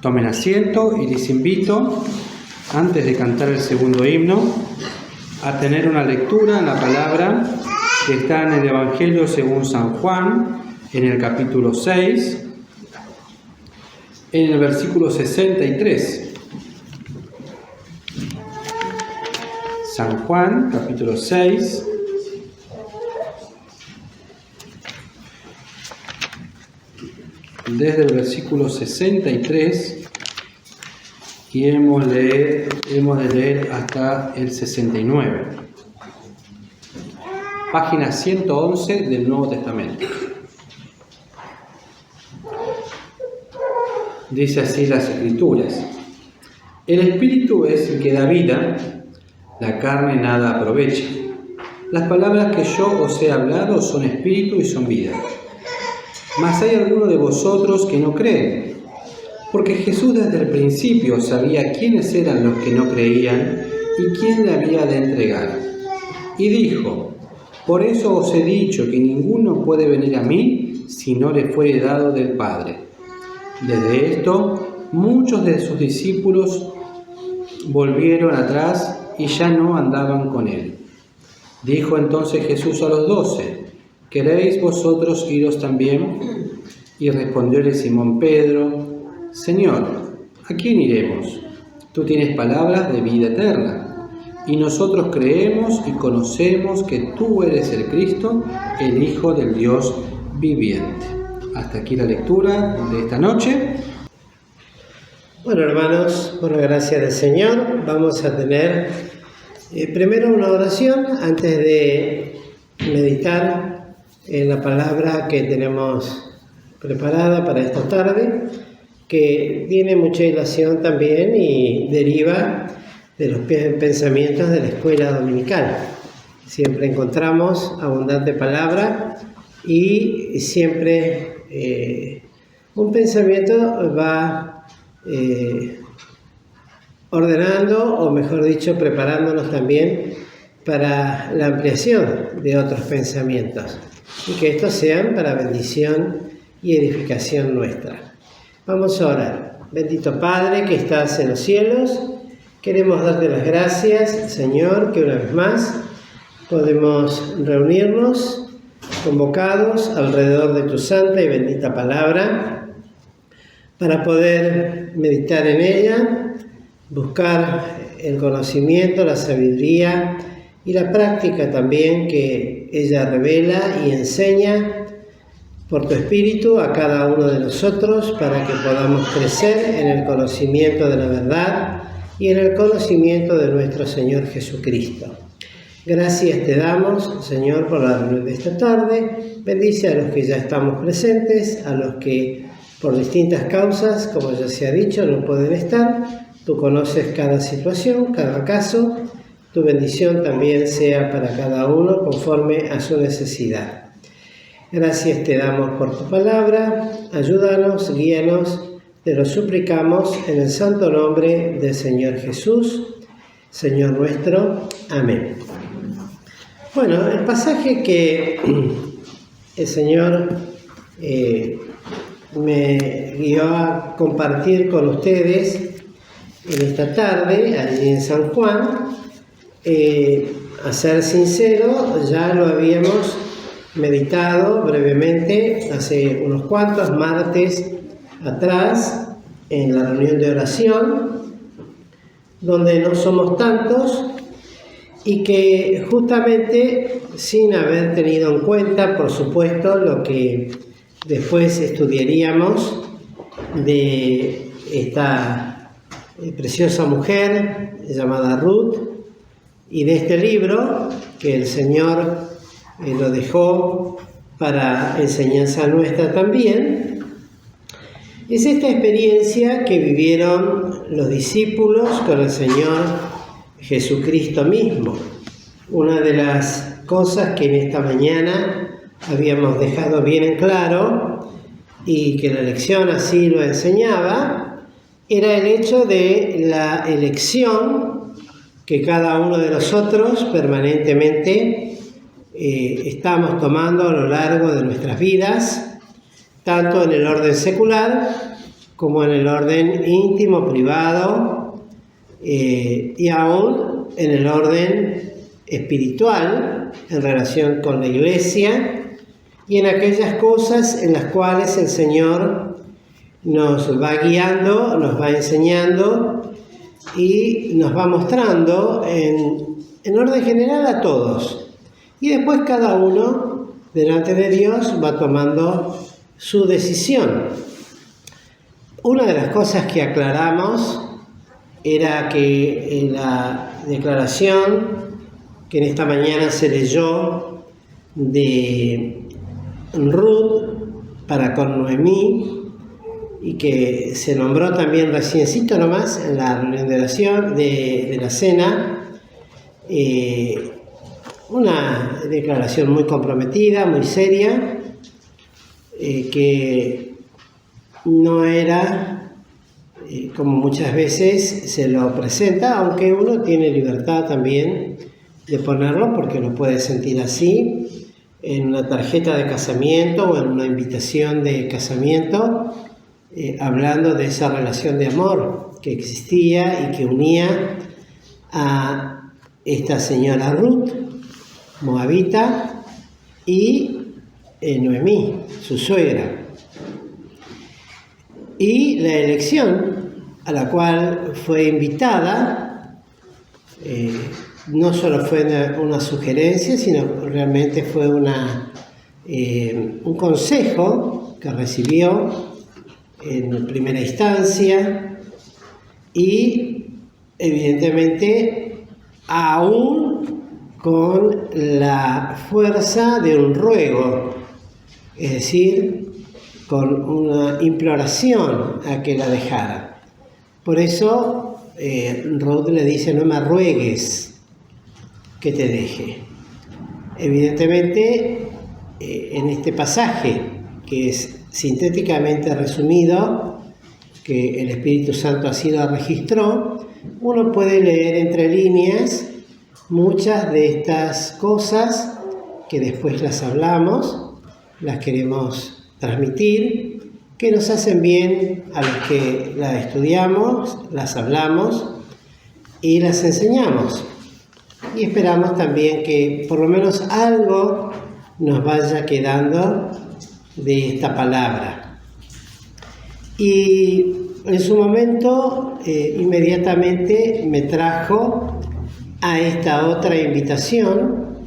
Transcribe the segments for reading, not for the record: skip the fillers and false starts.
Tomen asiento y les invito, antes de cantar el segundo himno, a tener una lectura en la palabra que está en el Evangelio según San Juan, en el capítulo 6, en el versículo 63. San Juan, capítulo 6, desde el versículo 63 y hemos de leer hasta el 69. Página 111 del Nuevo Testamento. Dice así las Escrituras: el Espíritu es el que da vida, la carne nada aprovecha. Las palabras que yo os he hablado son espíritu y son vida. Mas hay algunos de vosotros que no creen, porque Jesús desde el principio sabía quiénes eran los que no creían y quién le había de entregar. Y dijo: por eso os he dicho que ninguno puede venir a mí si no le fuere dado del Padre. Desde esto, muchos de sus discípulos volvieron atrás y ya no andaban con él. Dijo entonces Jesús a los 12: ¿queréis vosotros iros también? Y respondióle Simón Pedro: Señor, ¿a quién iremos? Tú tienes palabras de vida eterna, y nosotros creemos y conocemos que tú eres el Cristo, el Hijo del Dios viviente. Hasta aquí la lectura de esta noche. Bueno, hermanos, por la gracia del Señor, vamos a tener primero una oración antes de meditar en la palabra que tenemos preparada para esta tarde, que tiene mucha ilación también y deriva de los pensamientos de la escuela dominical. Siempre encontramos abundante palabra y siempre un pensamiento va ordenando, o mejor dicho, preparándonos también para la ampliación de otros pensamientos y que estos sean para bendición y edificación nuestra. Vamos a orar. Bendito Padre que estás en los cielos, queremos darte las gracias, Señor, que una vez más podemos reunirnos convocados alrededor de tu santa y bendita palabra para poder meditar en ella, buscar el conocimiento, la sabiduría y la práctica también que ella revela y enseña por tu Espíritu a cada uno de nosotros, para que podamos crecer en el conocimiento de la verdad y en el conocimiento de nuestro Señor Jesucristo. Gracias te damos, Señor, por la reunión de esta tarde. Bendice a los que ya estamos presentes, a los que por distintas causas, como ya se ha dicho, no pueden estar. Tú conoces cada situación, cada caso. Tu bendición también sea para cada uno conforme a su necesidad. Gracias te damos por tu palabra. Ayúdanos, guíanos, te lo suplicamos en el santo nombre del Señor Jesús, Señor nuestro. Amén. Bueno, el pasaje que el Señor me guió a compartir con ustedes en esta tarde, allí en San Juan, a ser sincero, ya lo habíamos meditado brevemente hace unos cuantos martes atrás en la reunión de oración, donde no somos tantos y que justamente sin haber tenido en cuenta, por supuesto, lo que después estudiaríamos de esta preciosa mujer llamada Ruth y de este libro que el Señor lo dejó para enseñanza nuestra también, es esta experiencia que vivieron los discípulos con el Señor Jesucristo mismo. Una de las cosas que en esta mañana habíamos dejado bien en claro y que la lección así lo enseñaba, era el hecho de la elección que cada uno de nosotros permanentemente estamos tomando a lo largo de nuestras vidas, tanto en el orden secular como en el orden íntimo, privado, y aún en el orden espiritual, en relación con la Iglesia, y en aquellas cosas en las cuales el Señor nos va guiando, nos va enseñando y nos va mostrando en orden general a todos. Y después cada uno delante de Dios va tomando su decisión. Una de las cosas que aclaramos era que en la declaración que en esta mañana se leyó de Ruth para con Noemí, y que se nombró también reciencito nomás en la reunión de oración de la cena, una declaración muy comprometida, muy seria, que no era como muchas veces se lo presenta, aunque uno tiene libertad también de ponerlo porque lo puede sentir así, en una tarjeta de casamiento o en una invitación de casamiento, hablando de esa relación de amor que existía y que unía a esta señora Ruth, moabita, y Noemí, su suegra. Y la elección a la cual fue invitada no solo fue una sugerencia, sino realmente fue un consejo que recibió en primera instancia, y evidentemente aún con la fuerza de un ruego, es decir, con una imploración a que la dejara. Por eso Ruth le dice: no me ruegues que te deje. Evidentemente, en este pasaje, que es sintéticamente resumido, que el Espíritu Santo así lo registró, uno puede leer entre líneas muchas de estas cosas que después las hablamos, las queremos transmitir, que nos hacen bien a los que las estudiamos, las hablamos y las enseñamos. Y esperamos también que por lo menos algo nos vaya quedando de esta palabra. Y en su momento inmediatamente me trajo a esta otra invitación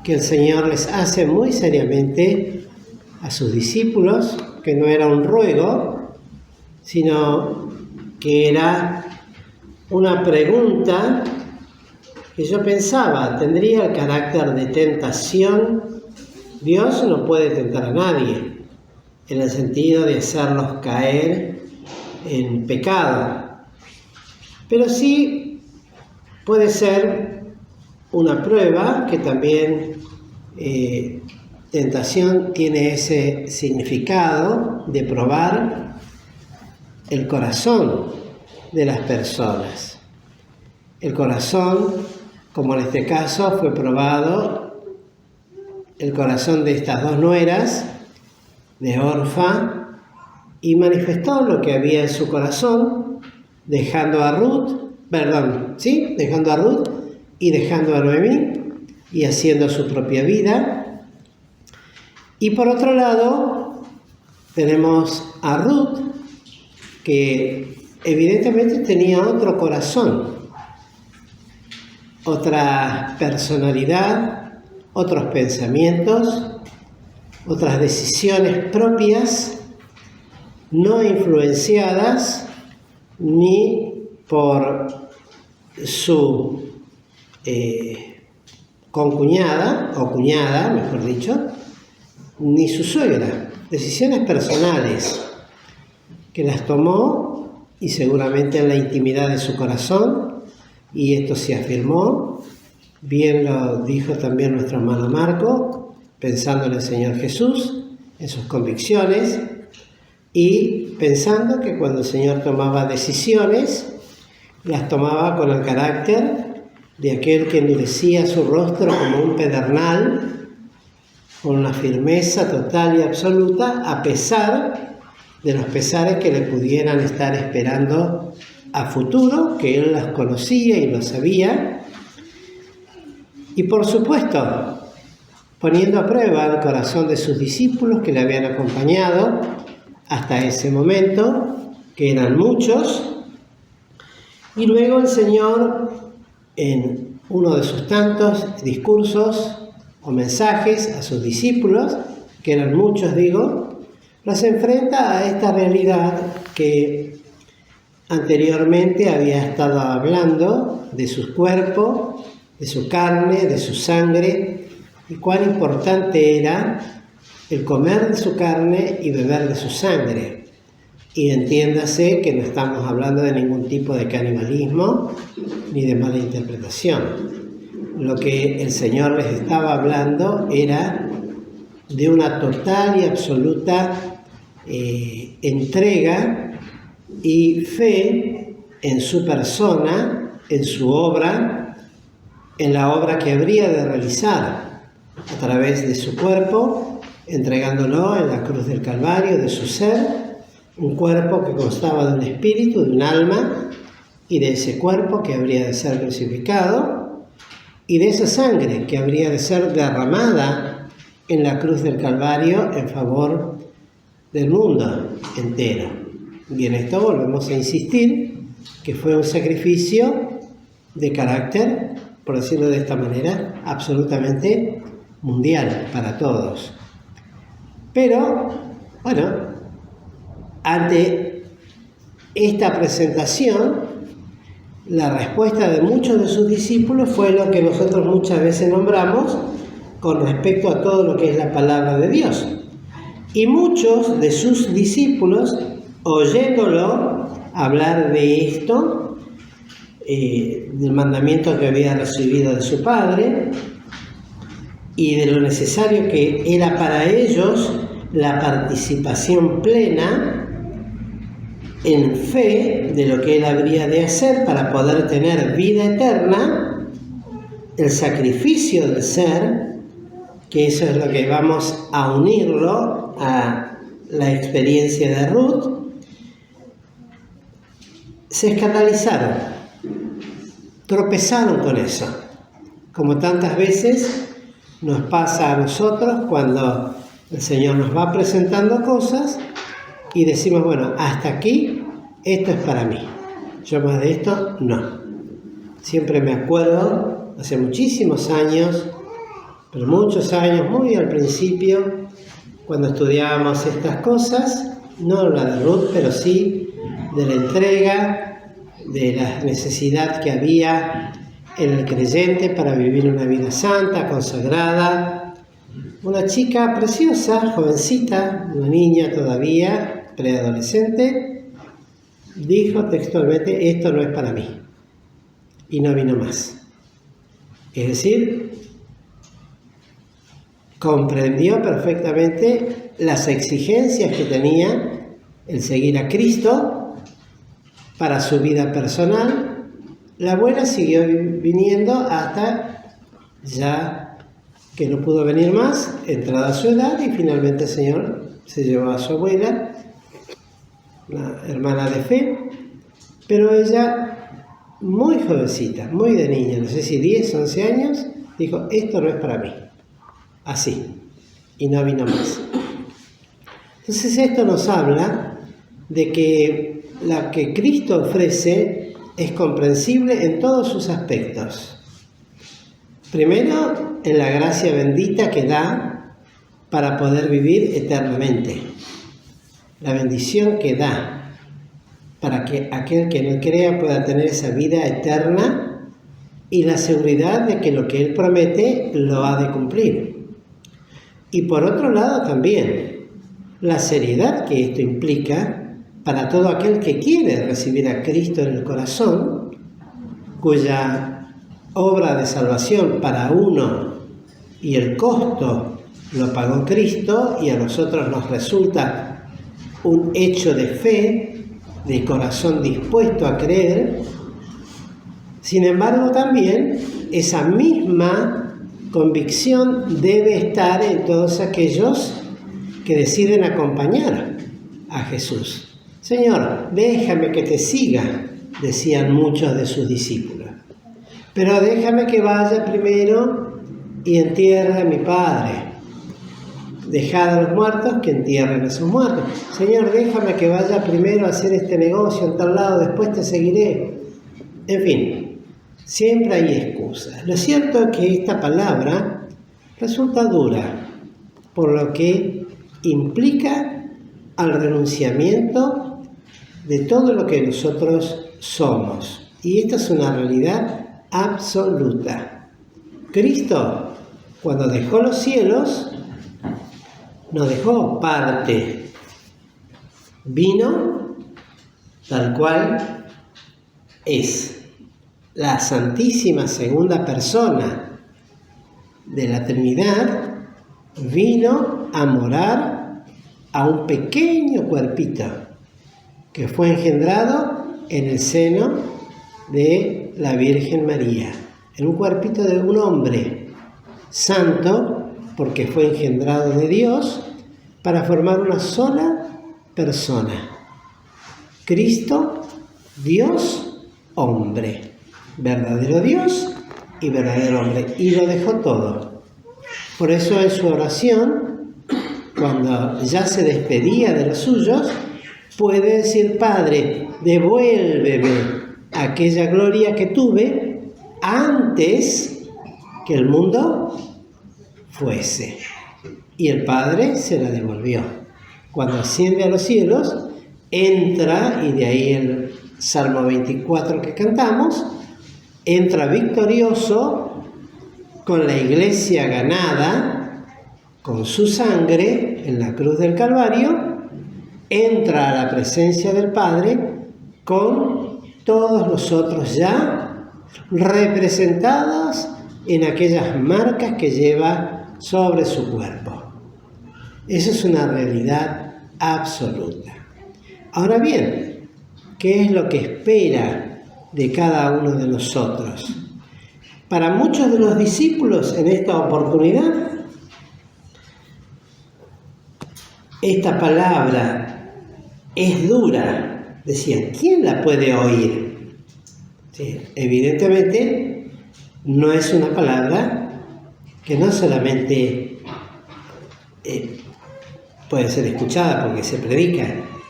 que el Señor les hace muy seriamente a sus discípulos, que no era un ruego, sino que era una pregunta que yo pensaba, ¿tendría el carácter de tentación? Dios no puede tentar a nadie, en el sentido de hacerlos caer en pecado. Pero sí puede ser una prueba, que también tentación tiene ese significado de probar el corazón de las personas. El corazón, como en este caso fue probado el corazón de estas dos nueras, de Orfa, y manifestó lo que había en su corazón, dejando a Ruth y dejando a Noemí, y haciendo su propia vida. Y por otro lado, tenemos a Ruth, que evidentemente tenía otro corazón, otra personalidad, otros pensamientos, otras decisiones propias, no influenciadas ni por su concuñada, o cuñada, mejor dicho, ni su suegra. Decisiones personales que las tomó, y seguramente en la intimidad de su corazón, y esto se afirmó, bien lo dijo también nuestro hermano Marco, pensando en el Señor Jesús, en sus convicciones, y pensando que cuando el Señor tomaba decisiones, las tomaba con el carácter de aquel que endurecía su rostro como un pedernal, con una firmeza total y absoluta, a pesar de los pesares que le pudieran estar esperando a futuro, que él las conocía y lo sabía. Y por supuesto, poniendo a prueba el corazón de sus discípulos que le habían acompañado hasta ese momento, que eran muchos. Y luego el Señor, en uno de sus tantos discursos o mensajes a sus discípulos, que eran muchos, los enfrenta a esta realidad que anteriormente había estado hablando de su cuerpo, de su carne, de su sangre, y cuán importante era el comer de su carne y beber de su sangre. Y entiéndase que no estamos hablando de ningún tipo de canibalismo ni de mala interpretación. Lo que el Señor les estaba hablando era de una total y absoluta entrega y fe en su persona, en su obra, en la obra que habría de realizar a través de su cuerpo, entregándolo en la cruz del Calvario, de su ser, un cuerpo que constaba de un espíritu, de un alma, y de ese cuerpo que habría de ser crucificado, y de esa sangre que habría de ser derramada en la cruz del Calvario en favor del mundo entero. Y en esto volvemos a insistir que fue un sacrificio de carácter, por decirlo de esta manera, absolutamente mundial para todos. Pero, bueno, ante esta presentación, la respuesta de muchos de sus discípulos fue lo que nosotros muchas veces nombramos con respecto a todo lo que es la palabra de Dios. Y muchos de sus discípulos, oyéndolo hablar de esto, del mandamiento que había recibido de su padre y de lo necesario que era para ellos la participación plena en fe de lo que él habría de hacer para poder tener vida eterna, el sacrificio del ser, que eso es lo que vamos a unirlo a la experiencia de Ruth, se escandalizaron, tropezaron con eso, como tantas veces nos pasa a nosotros cuando el Señor nos va presentando cosas y decimos, bueno, hasta aquí, esto es para mí. Yo más de esto, no. Siempre me acuerdo, hace muchísimos años, pero muchos años, muy al principio, cuando estudiábamos estas cosas, no la de Ruth, pero sí de la entrega, de la necesidad que había en el creyente para vivir una vida santa, consagrada. Una chica preciosa, jovencita, una niña todavía, preadolescente, dijo textualmente, esto no es para mí, y no vino más. Es decir, comprendió perfectamente las exigencias que tenía el seguir a Cristo para su vida personal. La abuela siguió viniendo hasta ya que no pudo venir más, entrada su edad, y finalmente el Señor se llevó a su abuela, una hermana de fe, pero ella, muy jovencita, muy de niña, no sé si 10, 11 años, dijo, esto no es para mí, así, y no vino más. Entonces esto nos habla de que lo que Cristo ofrece es comprensible en todos sus aspectos. Primero, en la gracia bendita que da para poder vivir eternamente. La bendición que da para que aquel que no crea pueda tener esa vida eterna y la seguridad de que lo que Él promete lo ha de cumplir. Y por otro lado también, la seriedad que esto implica para todo aquel que quiere recibir a Cristo en el corazón, cuya obra de salvación para uno y el costo lo pagó Cristo y a nosotros nos resulta un hecho de fe, de corazón dispuesto a creer. Sin embargo, también esa misma convicción debe estar en todos aquellos que deciden acompañar a Jesús. Señor, déjame que te siga, decían muchos de sus discípulos. Pero déjame que vaya primero y entierre a mi padre. Dejad a los muertos que entierren a sus muertos. Señor, déjame que vaya primero a hacer este negocio en tal lado, después te seguiré. En fin, siempre hay excusas. Lo cierto es que esta palabra resulta dura, por lo que implica al renunciamiento de todo lo que nosotros somos. Y esta es una realidad absoluta. Cristo, cuando dejó los cielos, no dejó parte. Vino tal cual es. La santísima segunda persona de la Trinidad vino a morar a un pequeño cuerpito que fue engendrado en el seno de la Virgen María, en un cuerpito de un hombre santo, porque fue engendrado de Dios para formar una sola persona. Cristo, Dios, hombre, verdadero Dios y verdadero hombre, y lo dejó todo. Por eso en su oración, cuando ya se despedía de los suyos, puede decir: Padre, devuélveme aquella gloria que tuve antes que el mundo fuese. Y el Padre se la devolvió. Cuando asciende a los cielos, entra, y de ahí el Salmo 24 que cantamos, entra victorioso con la iglesia ganada, con su sangre en la cruz del Calvario, entra a la presencia del Padre con todos nosotros ya representados en aquellas marcas que lleva sobre su cuerpo. Eso es una realidad absoluta. Ahora bien, ¿qué es lo que espera de cada uno de nosotros? Para muchos de los discípulos en esta oportunidad, esta palabra es dura. Decían, ¿quién la puede oír? Sí, evidentemente no es una palabra que no solamente puede ser escuchada porque se predica,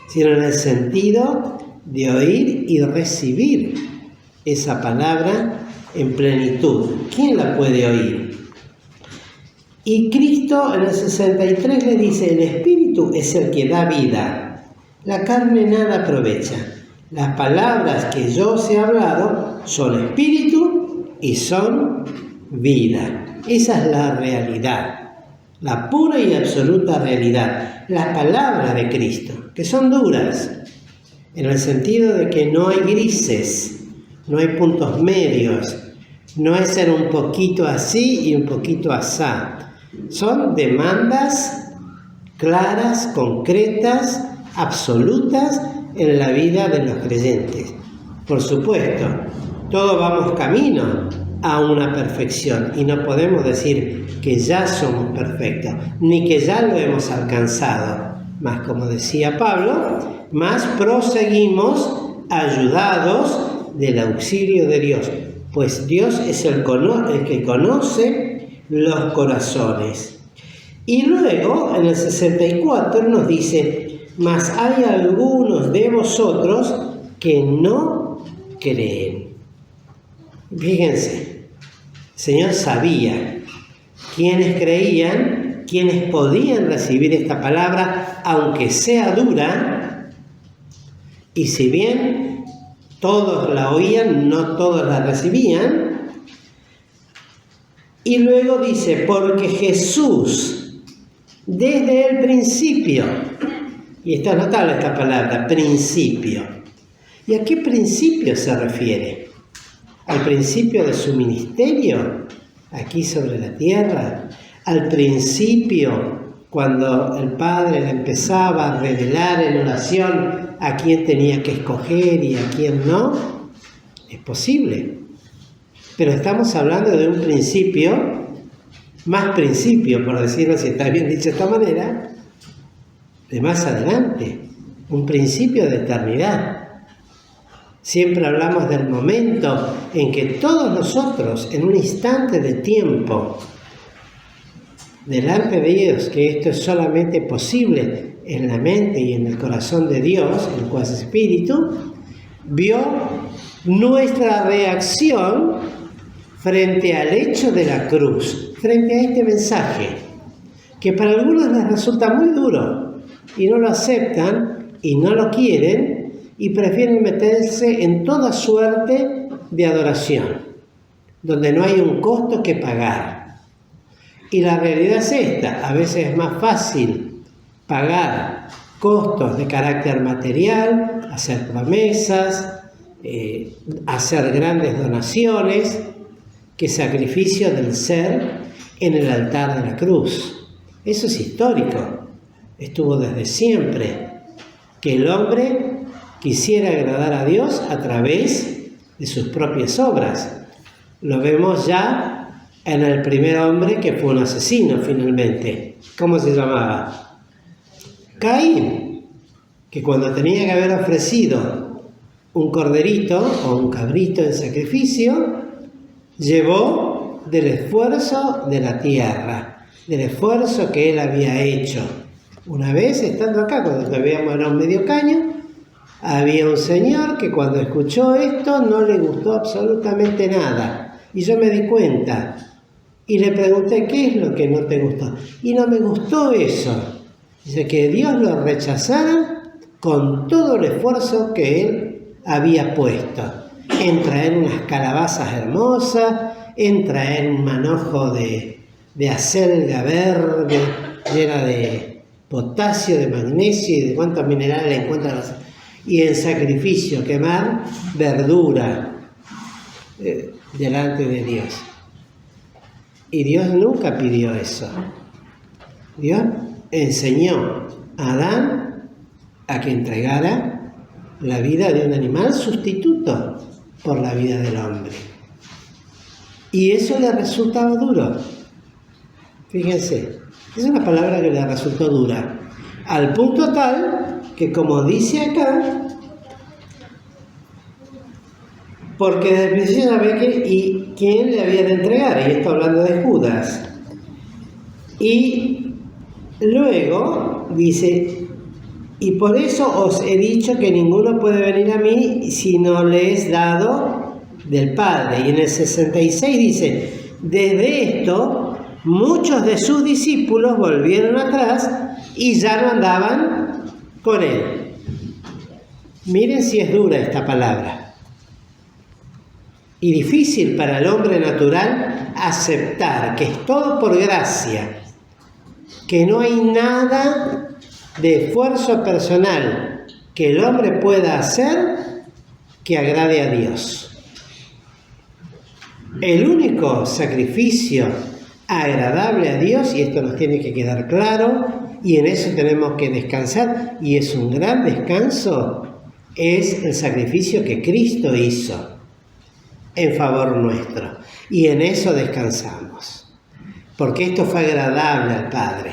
sino en el sentido de oír y recibir esa palabra en plenitud. ¿Quién la puede oír? Y Cristo en el 63 le dice: el Espíritu es el que da vida, la carne nada aprovecha. Las palabras que yo os he hablado son Espíritu y son vida. Esa es la realidad, la pura y absoluta realidad. Las palabras de Cristo, que son duras, en el sentido de que no hay grises, no hay puntos medios, no es ser un poquito así y un poquito asá. Son demandas claras, concretas, absolutas en la vida de los creyentes. Por supuesto, todos vamos camino a una perfección y no podemos decir que ya somos perfectos, ni que ya lo hemos alcanzado. Mas, como decía Pablo, más proseguimos ayudados del auxilio de Dios, pues Dios es el que conoce los corazones. Y luego, en el 64 nos dice: mas hay algunos de vosotros que no creen. Fíjense, el Señor sabía quiénes creían, quiénes podían recibir esta palabra, aunque sea dura, y si bien todos la oían, no todos la recibían. Y luego dice: porque Jesús, desde el principio, y está notable esta palabra, principio. ¿Y a qué principio se refiere? ¿Al principio de su ministerio aquí sobre la tierra? ¿Al principio cuando el Padre le empezaba a revelar en oración a quién tenía que escoger y a quién no? Es posible. Pero estamos hablando de un principio, más principio, por decirlo, si está bien dicho de esta manera, de más adelante. un principio de eternidad. Siempre hablamos del momento en que todos nosotros, en un instante de tiempo, delante de Dios, que esto es solamente posible en la mente y en el corazón de Dios, el cual es Espíritu, vio nuestra reacción frente al hecho de la cruz, frente a este mensaje, que para algunos les resulta muy duro y no lo aceptan y no lo quieren y prefieren meterse en toda suerte de adoración, donde no hay un costo que pagar. Y la realidad es esta: a veces es más fácil pagar costos de carácter material, hacer promesas, hacer grandes donaciones, que sacrificio del ser en el altar de la cruz. Eso es histórico, estuvo desde siempre, que el hombre quisiera agradar a Dios a través de sus propias obras. Lo vemos ya en el primer hombre que fue un asesino finalmente. ¿Cómo se llamaba? Caín, que cuando tenía que haber ofrecido un corderito o un cabrito en sacrificio, llevó del esfuerzo de la tierra, del esfuerzo que él había hecho. Una vez, estando acá, cuando todavía era un medio caño, había un señor que cuando escuchó esto no le gustó absolutamente nada. Y yo me di cuenta y le pregunté: ¿qué es lo que no te gustó? Y no me gustó eso. Dice que Dios lo rechazara con todo el esfuerzo que él había puesto en traer unas calabazas hermosas, en traer un manojo de acelga verde llena de potasio, de magnesio y de cuántos minerales le encuentran, y en sacrificio quemar verdura delante de Dios. Y Dios nunca pidió eso. Dios enseñó a Adán a que entregara la vida de un animal sustituto por la vida del hombre. Y eso le resultaba duro. Fíjense, es una palabra que le resultó dura, al punto tal que, como dice acá, porque desde el principio sabía quién le había de entregar, y esto hablando de Judas. Y luego dice: y por eso os he dicho que ninguno puede venir a mí si no le es dado del Padre. Y en el 66 dice: desde esto muchos de sus discípulos volvieron atrás y ya no andaban con él. Miren si es dura esta palabra. Y difícil para el hombre natural aceptar que es todo por gracia, que no hay nada de esfuerzo personal que el hombre pueda hacer que agrade a Dios. El único sacrificio agradable a Dios, y esto nos tiene que quedar claro, y en eso tenemos que descansar, y es un gran descanso, es el sacrificio que Cristo hizo en favor nuestro, y en eso descansamos, porque esto fue agradable al Padre.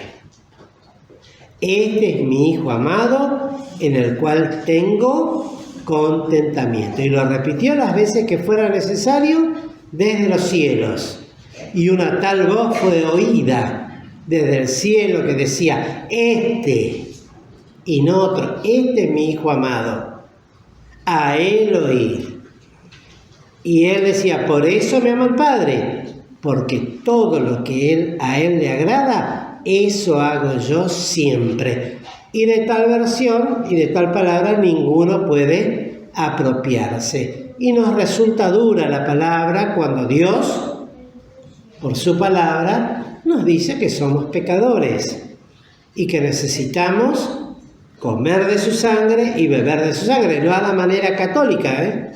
Este es mi Hijo amado, en el cual tengo contentamiento. Y lo repitió las veces que fuera necesario desde los cielos. Y una tal voz fue oída desde el cielo que decía: este, y no otro, este es mi Hijo amado, a él oíd. Y él decía: por eso me ama el Padre, porque todo lo que a él le agrada, eso hago yo siempre. Y de tal versión y de tal palabra ninguno puede apropiarse. Y nos resulta dura la palabra cuando Dios, por su palabra, nos dice que somos pecadores y que necesitamos comer de su sangre y beber de su sangre. No a la manera católica,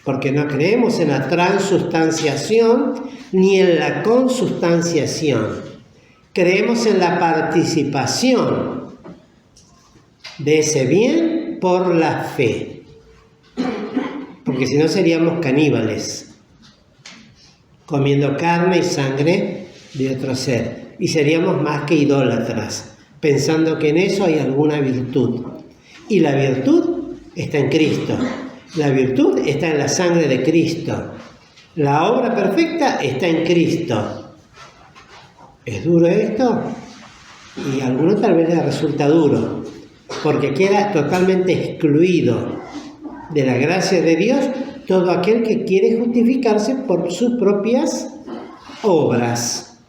porque no creemos en la transustanciación ni en la consustanciación. Creemos en la participación de ese bien por la fe. Porque si no seríamos caníbales, comiendo carne y sangre de otro ser. Y seríamos más que idólatras, pensando que en eso hay alguna virtud. Y la virtud está en Cristo. La virtud está en la sangre de Cristo. La obra perfecta está en Cristo. ¿Es duro esto? Y a alguno tal vez le resulta duro, porque queda totalmente excluido de la gracia de Dios todo aquel que quiere justificarse por sus propias obras.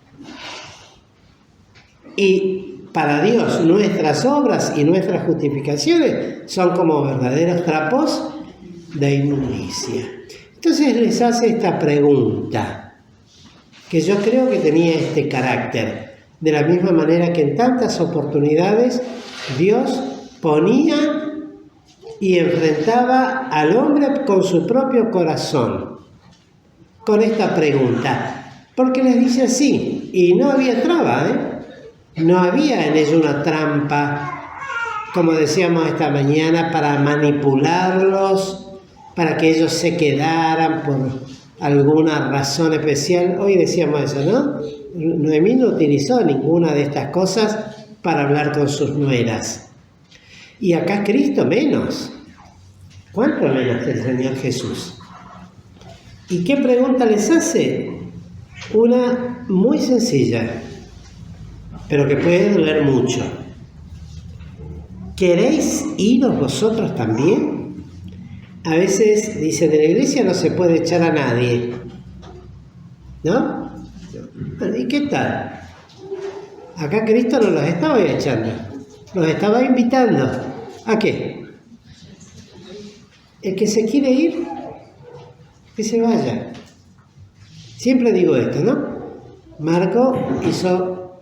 Y para Dios nuestras obras y nuestras justificaciones son como verdaderos trapos de inmundicia. Entonces les hace esta pregunta, que yo creo que tenía este carácter, de la misma manera que en tantas oportunidades Dios ponía y enfrentaba al hombre con su propio corazón, con esta pregunta, porque les dice así, y no había traba, no había en ello una trampa, como decíamos esta mañana, para manipularlos, para que ellos se quedaran por alguna razón especial. Hoy decíamos eso, ¿no? Noemí no utilizó ninguna de estas cosas para hablar con sus nueras. Y acá Cristo menos. ¿Cuánto menos que el Señor Jesús? ¿Y qué pregunta les hace? Una muy sencilla, pero que puede doler mucho. ¿Queréis iros vosotros también? A veces dicen, de la iglesia no se puede echar a nadie, ¿no? ¿Y qué tal? Acá Cristo no los estaba echando, los estaba invitando. ¿A qué? El que se quiere ir, que se vaya. Siempre digo esto, ¿no? Marco hizo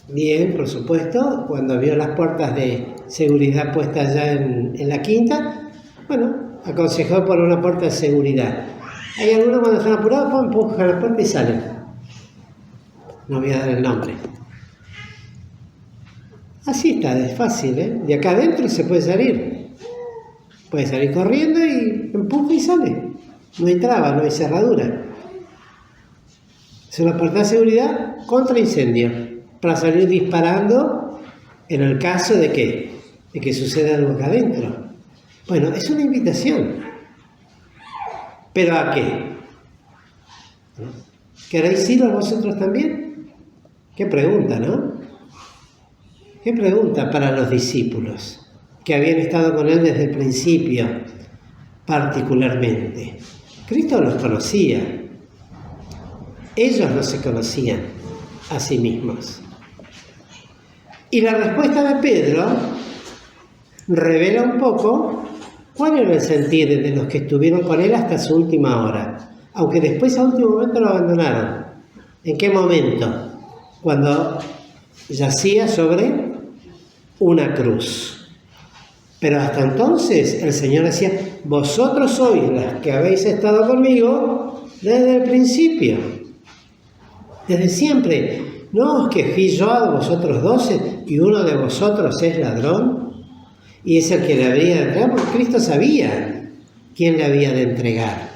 bien, por supuesto, cuando vio las puertas de seguridad puestas ya en la quinta. Bueno, aconsejó por una puerta de seguridad. Hay algunos cuando están apurados, empujan la puerta y salen. No voy a dar el nombre. Así está, es fácil, ¿eh? De acá adentro se puede salir. Puede salir corriendo y empuja y sale. No hay traba, no hay cerradura. Es una puerta de seguridad contra incendio, para salir disparando en el caso de que suceda algo acá adentro. Bueno, es una invitación. ¿Pero a qué? ¿Queréis iros vosotros también? Qué pregunta, ¿no? Qué pregunta para los discípulos que habían estado con él desde el principio, particularmente. Cristo los conocía. Ellos no se conocían a sí mismos. Y la respuesta de Pedro revela un poco cuál era el sentir de los que estuvieron con él hasta su última hora, aunque después a último momento lo abandonaron. ¿En qué momento? Cuando yacía sobre una cruz. Pero hasta entonces el Señor decía, vosotros sois las que habéis estado conmigo desde el principio, desde siempre. ¿No os quejéis yo a vosotros 12 y uno de vosotros es ladrón? Y es el que le había de entregar, porque Cristo sabía quién le había de entregar.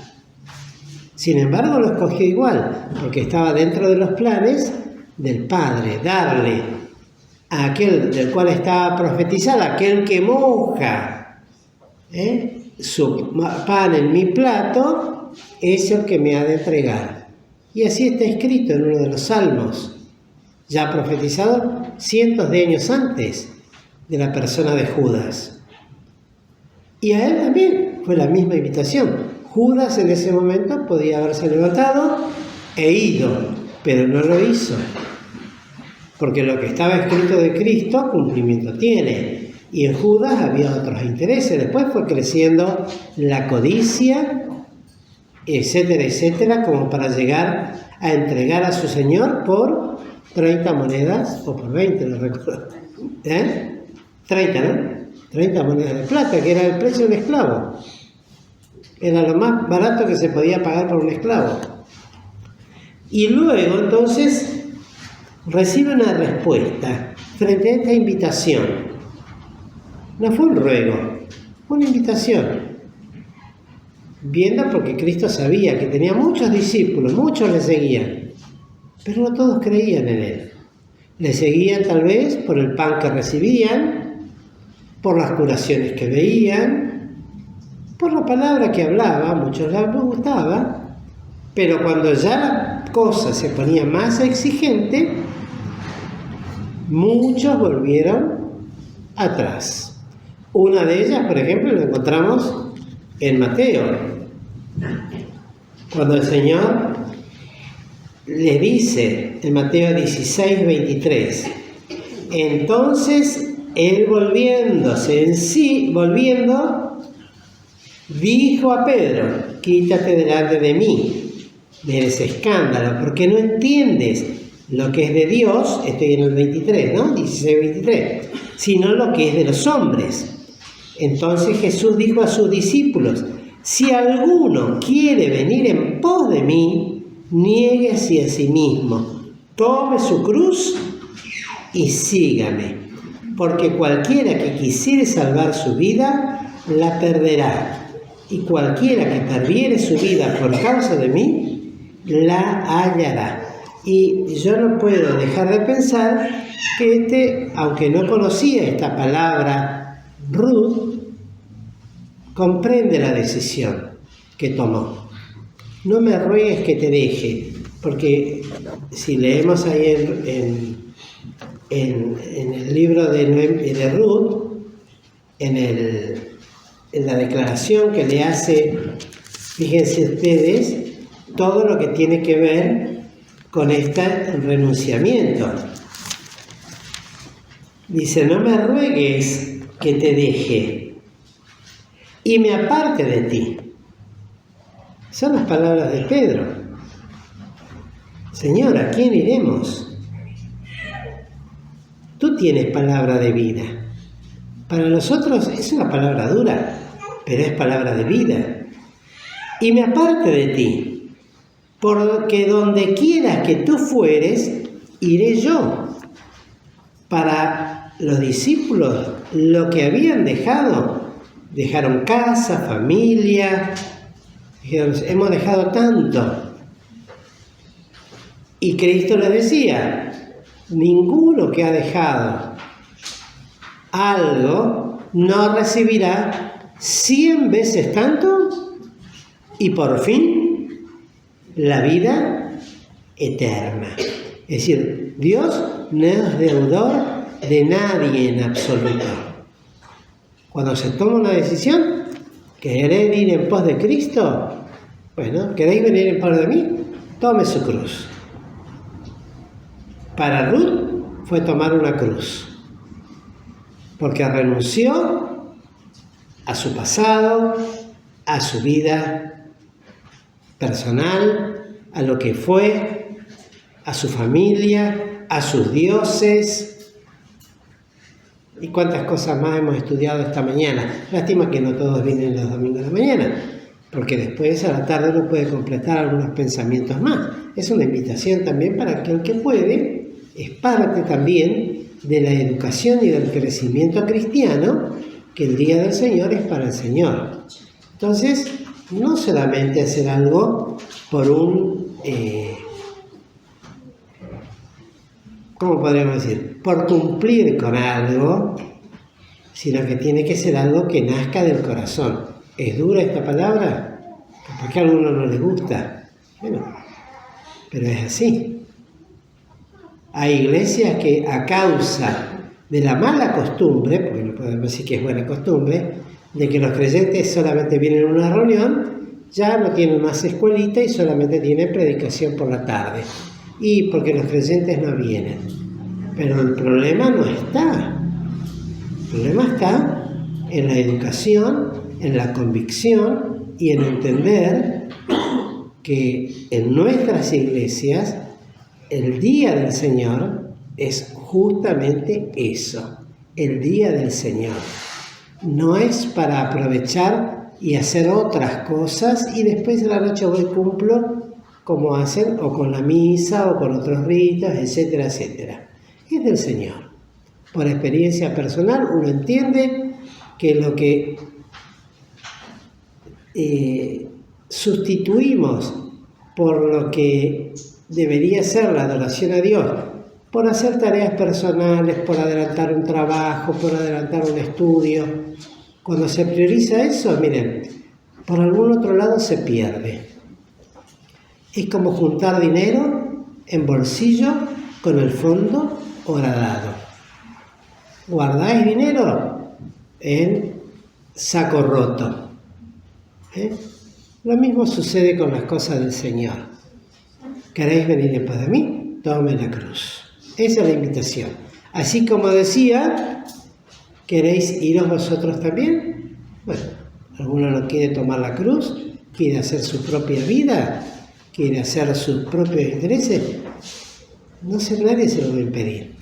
Sin embargo, lo escogió igual, porque estaba dentro de los planes del Padre, darle a aquel del cual estaba profetizado, aquel que moja su pan en mi plato, es el que me ha de entregar. Y así está escrito en uno de los salmos, ya profetizado cientos de años antes de la persona de Judas. Y a él también fue la misma invitación. Judas en ese momento podía haberse levantado e ido, pero no lo hizo. Porque lo que estaba escrito de Cristo, cumplimiento tiene. Y en Judas había otros intereses. Después fue creciendo la codicia, etcétera, etcétera, como para llegar a entregar a su Señor por 30 monedas, o por 20, no recuerdo. 30, ¿no? 30 monedas de plata, que era el precio de un esclavo. Era lo más barato que se podía pagar por un esclavo. Y luego, entonces, recibe una respuesta frente a esta invitación. No fue un ruego, fue una invitación. Viendo porque Cristo sabía que tenía muchos discípulos, muchos le seguían, pero no todos creían en él. Le seguían tal vez por el pan que recibían, por las curaciones que veían, por la palabra que hablaba, a muchos les gustaba, pero cuando ya la cosa se ponía más exigente, muchos volvieron atrás. Una de ellas, por ejemplo, la encontramos en Mateo, cuando el Señor le dice en Mateo 16, 23, entonces él volviendo, dijo a Pedro, quítate delante de mí, eres escándalo, porque no entiendes lo que es de Dios, estoy en el 23, ¿no? 16, 23, sino lo que es de los hombres. Entonces Jesús dijo a sus discípulos, si alguno quiere venir en pos de mí, niéguese a sí mismo, tome su cruz y sígame, porque cualquiera que quisiere salvar su vida, la perderá, y cualquiera que perdiere su vida por causa de mí, la hallará. Y yo no puedo dejar de pensar que aunque no conocía esta palabra, Ruth, comprende la decisión que tomó. No me ruegues que te deje, porque si leemos ahí en el libro de Ruth, en la declaración que le hace, fíjense ustedes, todo lo que tiene que ver con este renunciamiento. Dice, no me ruegues que te deje y me aparte de ti. Son las palabras de Pedro. Señor, ¿a quién iremos? Tú tienes palabra de vida. Para nosotros es una palabra dura, pero es palabra de vida. Y me aparte de ti, porque donde quieras que tú fueres, iré yo. Para los discípulos, lo que habían dejaron casa, familia, dijeron, hemos dejado tanto. Y Cristo les decía, ninguno que ha dejado algo no recibirá 100 veces tanto y por fin la vida eterna. Es decir, Dios no es deudor de nadie en absoluto. Cuando se toma una decisión, ¿queréis ir en pos de Cristo? Bueno, ¿queréis venir en pos de mí? Tome su cruz. Para Ruth fue tomar una cruz, porque renunció a su pasado, a su vida personal, a lo que fue, a su familia, a sus dioses. Y cuántas cosas más hemos estudiado esta mañana. Lástima que no todos vienen los domingos de la mañana, porque después a la tarde uno puede completar algunos pensamientos más. Es una invitación también para que el que puede, es parte también de la educación y del crecimiento cristiano, que el día del Señor es para el Señor. Entonces, no solamente hacer algo por ¿cómo podríamos decir? Por cumplir con algo, sino que tiene que ser algo que nazca del corazón. ¿Es dura esta palabra? Porque a algunos no les gusta. Bueno, pero es así. Hay iglesias que a causa de la mala costumbre, porque no podemos decir que es buena costumbre, de que los creyentes solamente vienen a una reunión, ya no tienen más escuelita y solamente tienen predicación por la tarde. Y porque los creyentes no vienen. Pero el problema no está. El problema está en la educación, en la convicción y en entender que en nuestras iglesias el día del Señor es justamente eso, el día del Señor. No es para aprovechar y hacer otras cosas y después de la noche voy y cumplo como hacen o con la misa o con otros ritos, etcétera, etcétera. Es del Señor. Por experiencia personal uno entiende que lo que sustituimos por lo que debería ser la adoración a Dios por hacer tareas personales, por adelantar un trabajo, por adelantar un estudio. Cuando se prioriza eso, miren, por algún otro lado se pierde. Es como juntar dinero en bolsillo con el fondo horadado. Guardáis dinero en saco roto. Lo mismo sucede con las cosas del Señor. ¿Queréis venir en pos de mí? Tome la cruz. Esa es la invitación. Así como decía, ¿queréis iros vosotros también? Bueno, alguno no quiere tomar la cruz, quiere hacer su propia vida, quiere hacer sus propios intereses. Nadie se lo va a impedir.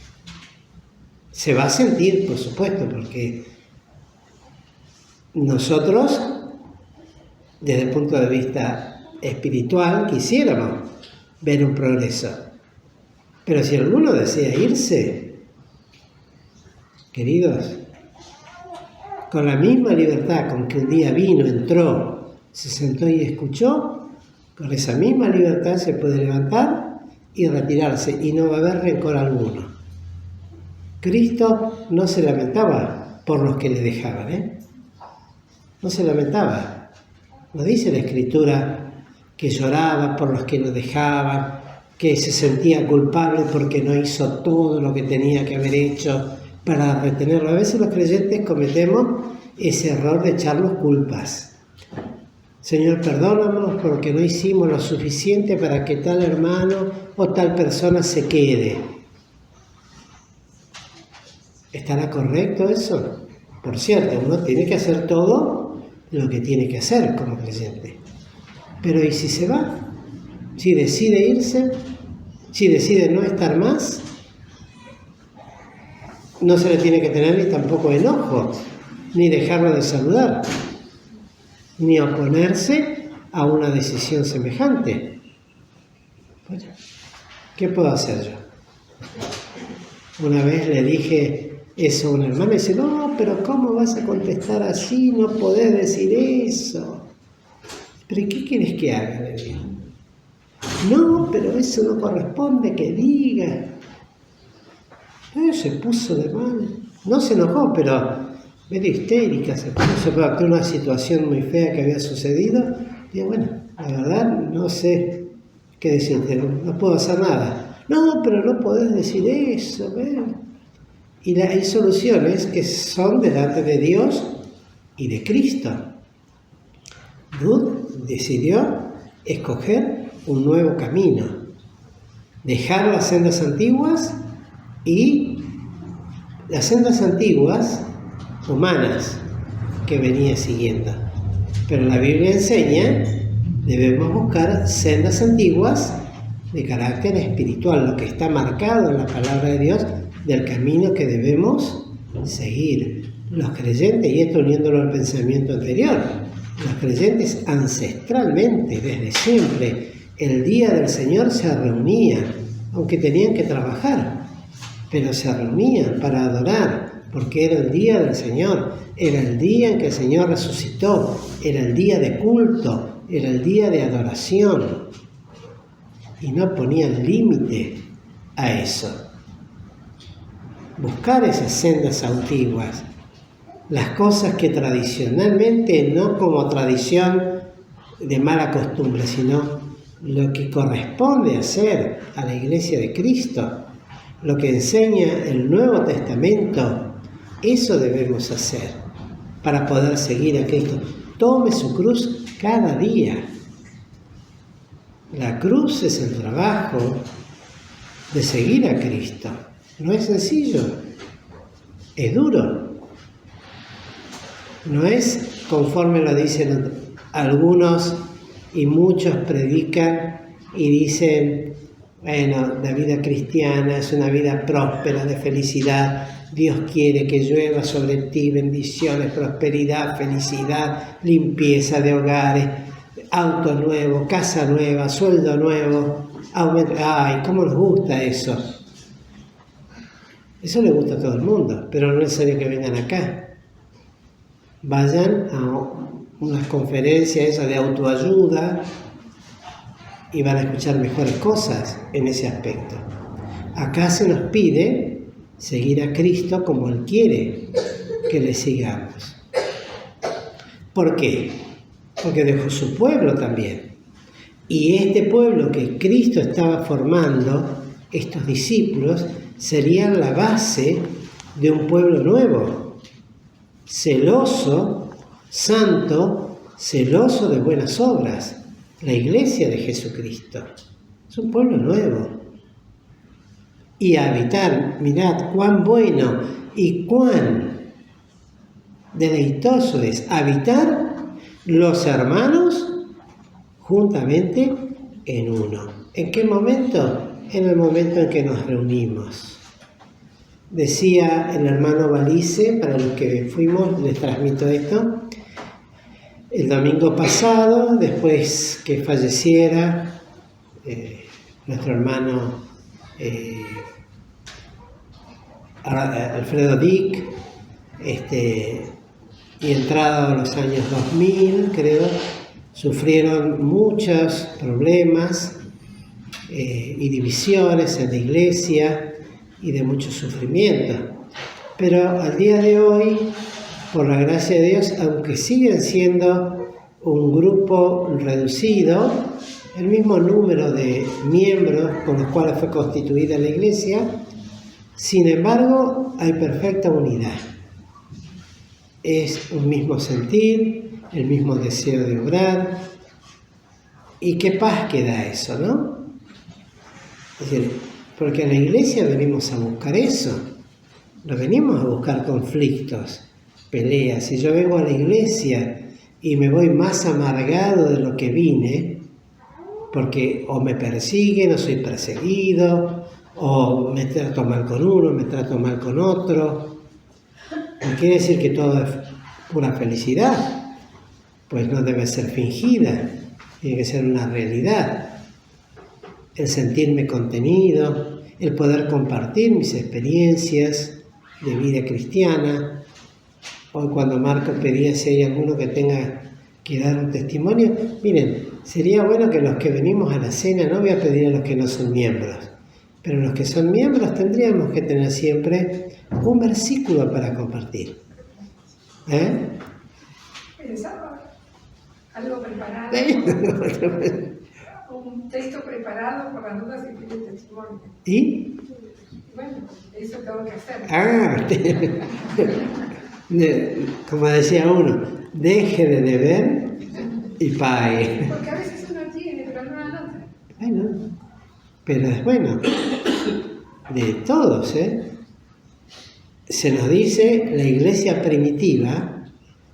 Se va a sentir, por supuesto, porque nosotros, desde el punto de vista espiritual, quisiéramos ver un progreso. Pero si alguno desea irse, queridos, con la misma libertad con que un día vino, entró, se sentó y escuchó, con esa misma libertad se puede levantar y retirarse y no va a haber rencor alguno. Cristo no se lamentaba por los que le dejaban, No se lamentaba. No dice la Escritura que lloraba por los que lo dejaban, que se sentía culpable porque no hizo todo lo que tenía que haber hecho para retenerlo. A veces los creyentes cometemos ese error de echarnos culpas. Señor, perdónanos porque no hicimos lo suficiente para que tal hermano o tal persona se quede. ¿Estará correcto eso? Por cierto, uno tiene que hacer todo lo que tiene que hacer como creyente. Pero ¿y si se va? Si decide irse, si decide no estar más, no se le tiene que tener ni tampoco enojo, ni dejarlo de saludar, ni oponerse a una decisión semejante. Bueno, ¿qué puedo hacer yo? Una vez le dije eso a una hermana y dice, no, pero ¿cómo vas a contestar así? No podés decir eso. ¿Pero qué quieres que haga? Le digo. No, pero eso no corresponde que diga. Se puso de mal. No se enojó, pero medio histérica se puso por una situación muy fea que había sucedido. Y bueno, la verdad no sé qué decirte, no puedo hacer nada. No, pero no podés decir eso, ¿ves? Y hay soluciones que son delante de Dios y de Cristo. Ruth decidió escoger un nuevo camino, dejar las sendas antiguas y las sendas antiguas humanas que venía siguiendo. Pero la Biblia enseña, debemos buscar sendas antiguas de carácter espiritual, lo que está marcado en la palabra de Dios del camino que debemos seguir. Los creyentes, y esto uniéndolo al pensamiento anterior, los creyentes ancestralmente, desde siempre, el día del Señor se reunían, aunque tenían que trabajar, pero se reunían para adorar, porque era el día del Señor, era el día en que el Señor resucitó, era el día de culto, era el día de adoración, y no ponían límite a eso. Buscar esas sendas antiguas, las cosas que tradicionalmente, no como tradición de mala costumbre, sino lo que corresponde hacer a la Iglesia de Cristo, lo que enseña el Nuevo Testamento, eso debemos hacer para poder seguir a Cristo. Tome su cruz cada día. La cruz es el trabajo de seguir a Cristo. No es sencillo, es duro. No es conforme lo dicen algunos y muchos predican y dicen, bueno, la vida cristiana es una vida próspera, de felicidad. Dios quiere que llueva sobre ti bendiciones, prosperidad, felicidad, limpieza de hogares, auto nuevo, casa nueva, sueldo nuevo, aumento. Ay, ¿cómo nos gusta eso? Eso le gusta a todo el mundo, pero no es necesario que vengan acá. Vayan a unas conferencias esas de autoayuda y van a escuchar mejores cosas en ese aspecto. Acá se nos pide seguir a Cristo como Él quiere que le sigamos. ¿Por qué? Porque dejó su pueblo también. Y este pueblo que Cristo estaba formando, estos discípulos, serían la base de un pueblo nuevo, celoso, santo, celoso de buenas obras, la iglesia de Jesucristo. Es un pueblo nuevo. Y habitar, mirad cuán bueno y cuán deleitoso es habitar los hermanos juntamente en uno. ¿En qué momento? En el momento en que nos reunimos. Decía el hermano Balice, para los que fuimos, les transmito esto, el domingo pasado, después que falleciera nuestro hermano Alfredo Dick, y entrado a los años 2000, creo, sufrieron muchos problemas y divisiones en la iglesia y de mucho sufrimiento. Pero al día de hoy, por la gracia de Dios, aunque siguen siendo un grupo reducido, el mismo número de miembros con los cuales fue constituida la iglesia, sin embargo, hay perfecta unidad. Es un mismo sentir, el mismo deseo de obrar. Y qué paz que da eso, ¿no? Es decir, porque en la iglesia venimos a buscar eso. No venimos a buscar conflictos, peleas. Si yo vengo a la iglesia y me voy más amargado de lo que vine, porque o me persiguen o soy perseguido, o me trato mal con uno, me trato mal con otro, no quiere decir que todo es pura felicidad, pues no debe ser fingida, tiene que ser una realidad. El sentirme contenido, el poder compartir mis experiencias de vida cristiana. Hoy cuando Marco pedía si hay alguno que tenga que dar un testimonio, miren, sería bueno que los que venimos a la cena, no voy a pedir a los que no son miembros, pero los que son miembros tendríamos que tener siempre un versículo para compartir. Pensaba algo preparado, un texto preparado por las dudas y pide testimonio. ¿Y? Bueno, eso tengo que hacer. Como decía uno, deje de deber y pague. Porque a veces uno tiene, pero no anota. Bueno, pero es bueno, de todos, Se nos dice, la iglesia primitiva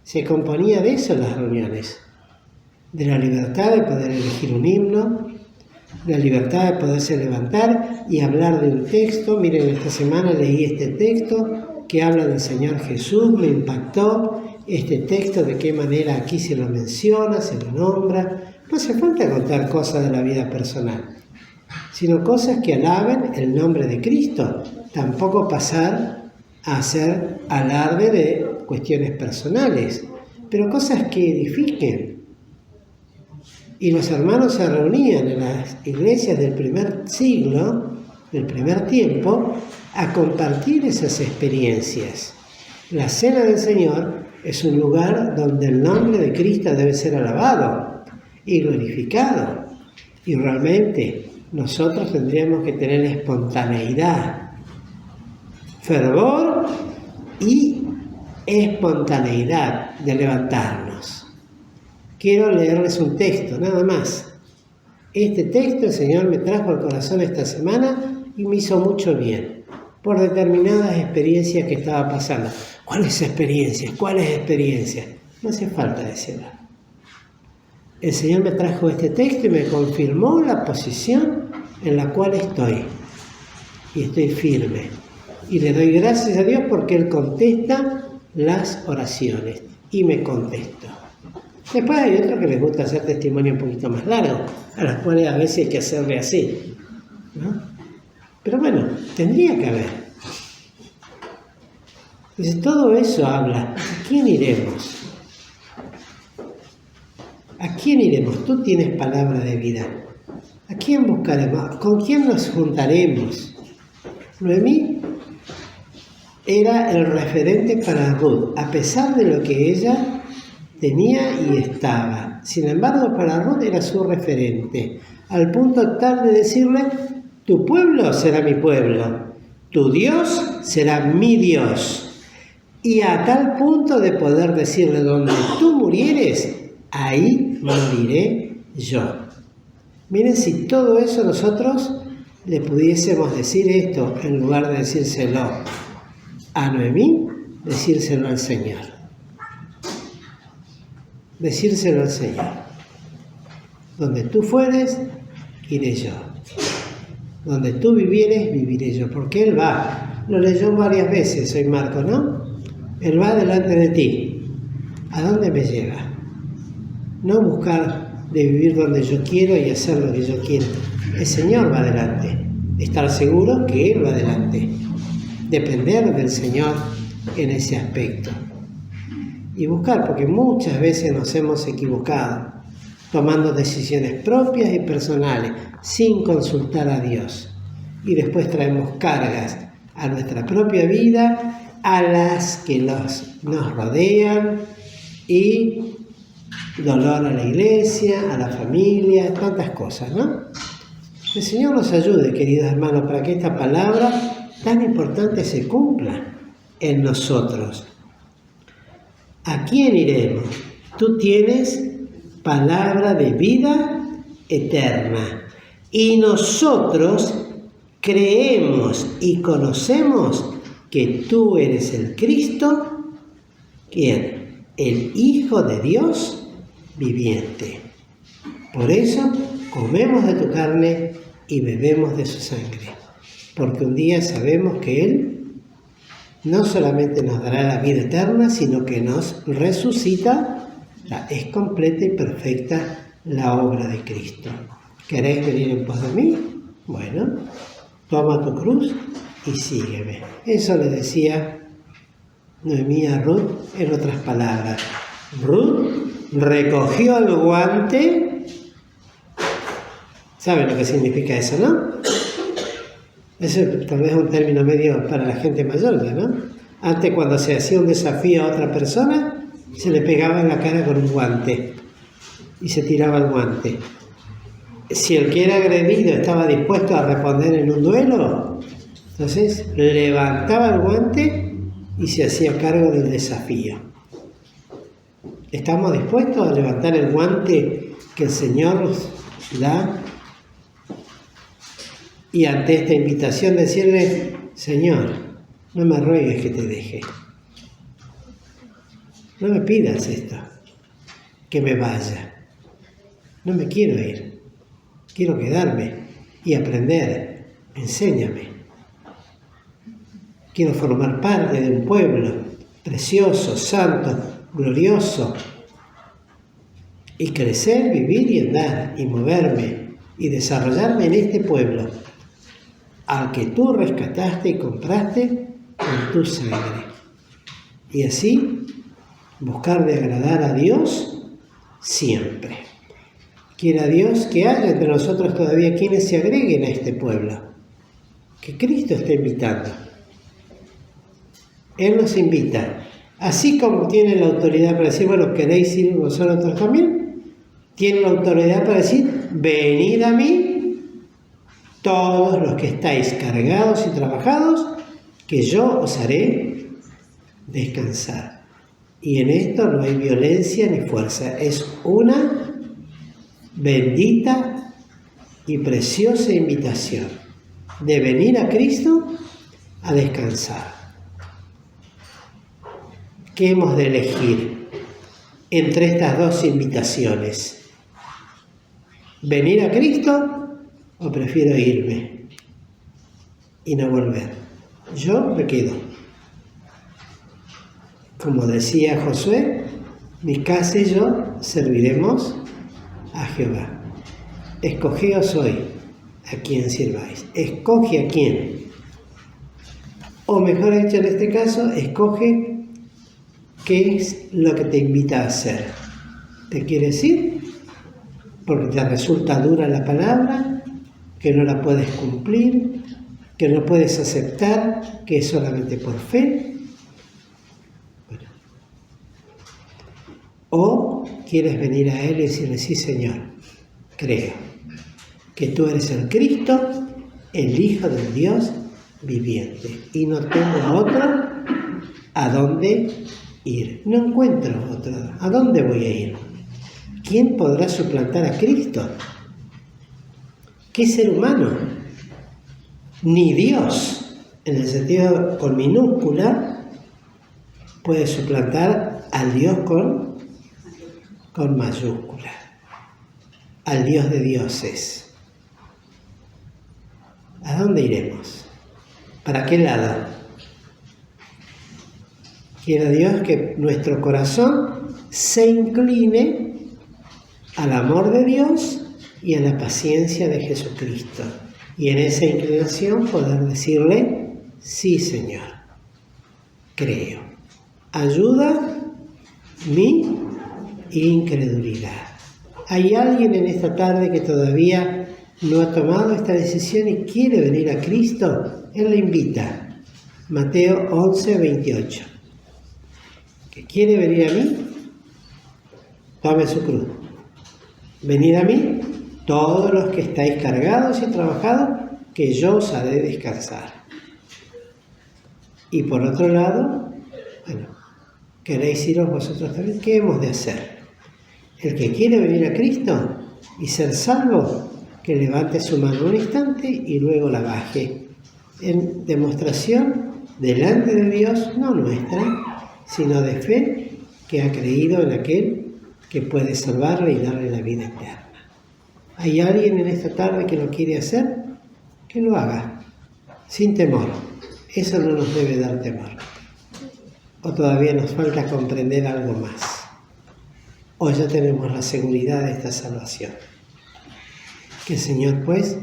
se componía de eso las reuniones, de la libertad de poder elegir un himno, de la libertad de poderse levantar y hablar de un texto. Miren, esta semana leí este texto que habla del Señor Jesús, me impactó este texto, de qué manera aquí se lo menciona, se lo nombra. No hace falta contar cosas de la vida personal, sino cosas que alaben el nombre de Cristo. Tampoco pasar a hacer alarde de cuestiones personales, pero cosas que edifiquen. Y los hermanos se reunían en las iglesias del primer siglo, del primer tiempo, a compartir esas experiencias. La cena del Señor es un lugar donde el nombre de Cristo debe ser alabado y glorificado. Y realmente nosotros tendríamos que tener espontaneidad, fervor y espontaneidad de levantarnos. Quiero leerles un texto, nada más. Este texto el Señor me trajo al corazón esta semana y me hizo mucho bien, por determinadas experiencias que estaba pasando. ¿Cuáles experiencias? ¿Cuáles experiencias? No hace falta decirlo. El Señor me trajo este texto y me confirmó la posición en la cual estoy. Y estoy firme. Y le doy gracias a Dios porque Él contesta las oraciones. Y me contestó. Después hay otros que les gusta hacer testimonio un poquito más largo, a las cuales a veces hay que hacerle así, ¿no? Pero bueno, tendría que haber. Entonces todo eso habla. ¿A quién iremos? ¿A quién iremos? Tú tienes palabra de vida. ¿A quién buscaremos? ¿Con quién nos juntaremos? Noemí era el referente para Ruth, a pesar de lo que ella tenía y estaba. Sin embargo, para Ruth era su referente, al punto tal de decirle: tu pueblo será mi pueblo, tu Dios será mi Dios. Y a tal punto de poder decirle: donde tú murieres, ahí moriré yo. Miren, si todo eso nosotros le pudiésemos decir esto, en lugar de decírselo a Noemí, decírselo al Señor. Decírselo al Señor. Donde tú fueres, iré yo. Donde tú vivieres, viviré yo. Porque Él va. Lo leyó varias veces hoy Marco, ¿no? Él va delante de ti. ¿A dónde me lleva? No buscar de vivir donde yo quiero y hacer lo que yo quiero. El Señor va delante. Estar seguro que Él va delante. Depender del Señor en ese aspecto. Y buscar, porque muchas veces nos hemos equivocado, tomando decisiones propias y personales, sin consultar a Dios. Y después traemos cargas a nuestra propia vida, a las que nos rodean, y dolor a la iglesia, a la familia, tantas cosas, ¿no? El Señor nos ayude, queridos hermanos, para que esta palabra tan importante se cumpla en nosotros. ¿A quién iremos? Tú tienes palabra de vida eterna. Y nosotros creemos y conocemos que tú eres el Cristo, ¿quién? El Hijo de Dios viviente. Por eso comemos de tu carne y bebemos de su sangre, porque un día sabemos que Él no solamente nos dará la vida eterna, sino que nos resucita. Es completa y perfecta la obra de Cristo. ¿Queréis venir en pos de mí? Bueno, toma tu cruz y sígueme. Eso le decía Noemí a Ruth en otras palabras. Ruth recogió el guante. ¿Saben lo que significa eso, no? Eso tal vez es un término medio para la gente mayor, ¿no? Antes, cuando se hacía un desafío a otra persona, se le pegaba en la cara con un guante y se tiraba el guante. Si el que era agredido estaba dispuesto a responder en un duelo, entonces levantaba el guante y se hacía cargo del desafío. ¿Estamos dispuestos a levantar el guante que el Señor nos da? Y ante esta invitación decirle: Señor, no me ruegues que te deje. No me pidas esto, que me vaya. No me quiero ir. Quiero quedarme y aprender. Enséñame. Quiero formar parte de un pueblo precioso, santo, glorioso. Y crecer, vivir y andar, y moverme, y desarrollarme en este pueblo al que tú rescataste y compraste con tu sangre. Y así buscar de agradar a Dios siempre. Quiera Dios que haya entre nosotros todavía quienes se agreguen a este pueblo, que Cristo está invitando. Él nos invita, así como tiene la autoridad para decir: bueno, ¿queréis ir vosotros también? Tiene la autoridad para decir: venid a mí todos los que estáis cargados y trabajados, que yo os haré descansar. Y en esto no hay violencia ni fuerza, es una bendita y preciosa invitación de venir a Cristo a descansar. ¿Qué hemos de elegir entre estas dos invitaciones? ¿Venir a Cristo o prefiero irme y no volver? Yo me quedo. Como decía Josué, mi casa y yo serviremos a Jehová. Escogeos hoy a quién sirváis. Escoge a quién. O mejor dicho, en este caso, escoge qué es lo que te invita a hacer. ¿Te quieres ir porque te resulta dura la palabra, que no la puedes cumplir, que no puedes aceptar, que es solamente por fe. Bueno. O quieres venir a Él y decirle, sí Señor, creo que tú eres el Cristo, el Hijo del Dios viviente, y no tengo otro a dónde ir. No encuentro otro. ¿A dónde voy a ir? ¿Quién podrá suplantar a Cristo? ¿Qué ser humano? Ni Dios, en el sentido con minúscula, puede suplantar al Dios con mayúscula, al Dios de dioses. ¿A dónde iremos? ¿Para qué lado? Quiera Dios que nuestro corazón se incline al amor de Dios y a la paciencia de Jesucristo. Y en esa inclinación poder decirle, sí Señor, creo. Ayuda mi incredulidad. ¿Hay alguien en esta tarde que todavía no ha tomado esta decisión y quiere venir a Cristo? Él le invita. Mateo 11, 28. ¿Que quiere venir a mí? Tome su cruz. Venid a mí, todos los que estáis cargados y trabajados, que yo os haré descansar. Y por otro lado, bueno, ¿queréis iros vosotros también? ¿Qué hemos de hacer? El que quiere venir a Cristo y ser salvo, que levante su mano un instante y luego la baje, en demostración delante de Dios, no nuestra, sino de fe, que ha creído en aquel que puede salvarle y darle la vida eterna. ¿Hay alguien en esta tarde que lo quiere hacer? Que lo haga, sin temor. Eso no nos debe dar temor. O todavía nos falta comprender algo más. O ya tenemos la seguridad de esta salvación. Que el Señor, pues,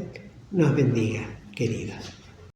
nos bendiga, queridos.